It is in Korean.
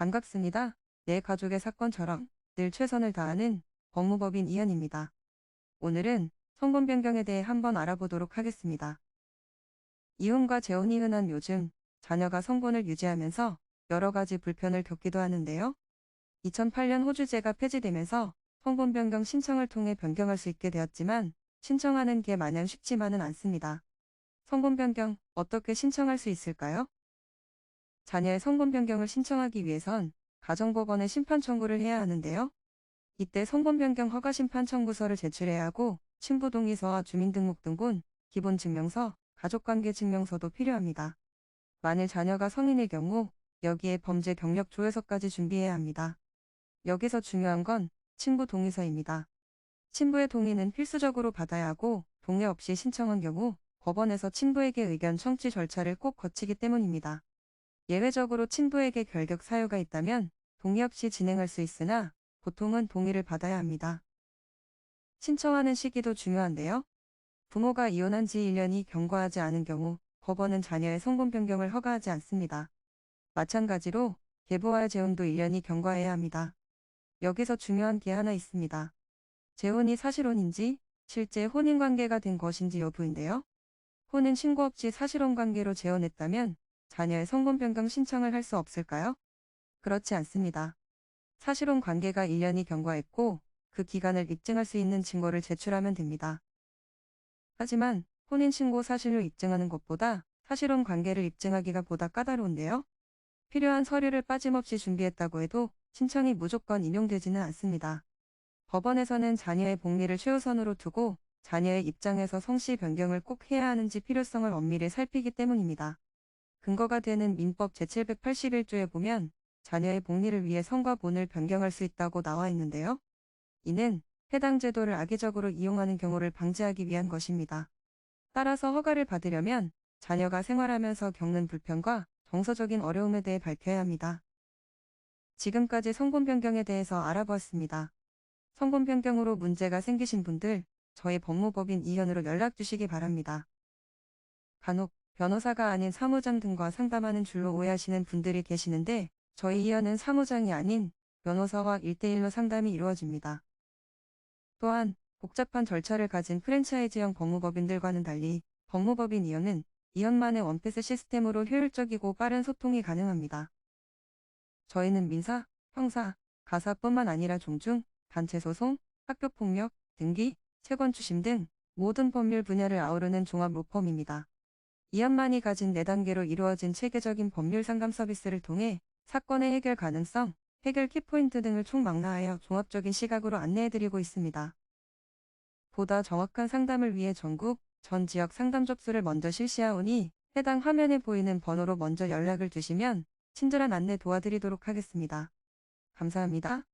반갑습니다. 내 가족의 사건처럼 늘 최선을 다하는 법무법인 이현입니다. 오늘은 성분 변경에 대해 한번 알아보도록 하겠습니다. 이혼과 재혼이 흔한 요즘, 자녀가 성분을 유지하면서 여러 가지 불편을 겪기도 하는데요. 2008년 호주제가 폐지되면서 성분 변경 신청을 통해 변경할 수 있게 되었지만 신청하는 게 마냥 쉽지만은 않습니다. 성분 변경 어떻게 신청할 수 있을까요? 자녀의 성분 변경을 신청하기 위해선 가정법원에 심판 청구를 해야 하는데요. 이때 성분 변경 허가 심판 청구서를 제출해야 하고 친부 동의서와 주민등록등본, 기본증명서, 가족관계 증명서도 필요합니다. 만일 자녀가 성인일 경우 여기에 범죄 경력 조회서까지 준비해야 합니다. 여기서 중요한 건 친부 동의서입니다. 친부의 동의는 필수적으로 받아야 하고 동의 없이 신청한 경우 법원에서 친부에게 의견 청취 절차를 꼭 거치기 때문입니다. 예외적으로 친부에게 결격 사유가 있다면 동의 없이 진행할 수 있으나 보통은 동의를 받아야 합니다. 신청하는 시기도 중요한데요. 부모가 이혼한 지 1년이 경과하지 않은 경우 법원은 자녀의 성분 변경을 허가하지 않습니다. 마찬가지로 계부와의 재혼도 1년이 경과해야 합니다. 여기서 중요한 게 하나 있습니다. 재혼이 사실혼인지 실제 혼인관계가 된 것인지 여부인데요. 혼인 신고 없이 사실혼관계로 재혼했다면 자녀의 성분 변경 신청을 할 수 없을까요? 그렇지 않습니다. 사실혼 관계가 1년이 경과했고 그 기간을 입증할 수 있는 증거를 제출하면 됩니다. 하지만 혼인신고 사실을 입증하는 것보다 사실혼 관계를 입증하기가 보다 까다로운데요. 필요한 서류를 빠짐없이 준비했다고 해도 신청이 무조건 인용되지는 않습니다. 법원에서는 자녀의 복리를 최우선으로 두고 자녀의 입장에서 성씨 변경을 꼭 해야 하는지 필요성을 엄밀히 살피기 때문입니다. 근거가 되는 민법 제781조에 보면 자녀의 복리를 위해 성과 본을 변경할 수 있다고 나와 있는데요. 이는 해당 제도를 악의적으로 이용하는 경우를 방지하기 위한 것입니다. 따라서 허가를 받으려면 자녀가 생활하면서 겪는 불편과 정서적인 어려움에 대해 밝혀야 합니다. 지금까지 성분 변경에 대해서 알아보았습니다. 성분 변경으로 문제가 생기신 분들, 저희 법무법인 이현으로 연락 주시기 바랍니다. 간혹 변호사가 아닌 사무장 등과 상담하는 줄로 오해하시는 분들이 계시는데 저희 이현은 사무장이 아닌 변호사와 1대1로 상담이 이루어집니다. 또한 복잡한 절차를 가진 프랜차이즈형 법무법인들과는 달리 법무법인 이현은 이현만의 원패스 시스템으로 효율적이고 빠른 소통이 가능합니다. 저희는 민사, 형사, 가사뿐만 아니라 종중, 단체소송, 학교폭력, 등기, 채권추심 등 모든 법률 분야를 아우르는 종합 로펌입니다. 이현만이 가진 4단계로 이루어진 체계적인 법률 상담 서비스를 통해 사건의 해결 가능성, 해결 키포인트 등을 총망라하여 종합적인 시각으로 안내해드리고 있습니다. 보다 정확한 상담을 위해 전국, 전 지역 상담 접수를 먼저 실시하오니 해당 화면에 보이는 번호로 먼저 연락을 주시면 친절한 안내 도와드리도록 하겠습니다. 감사합니다.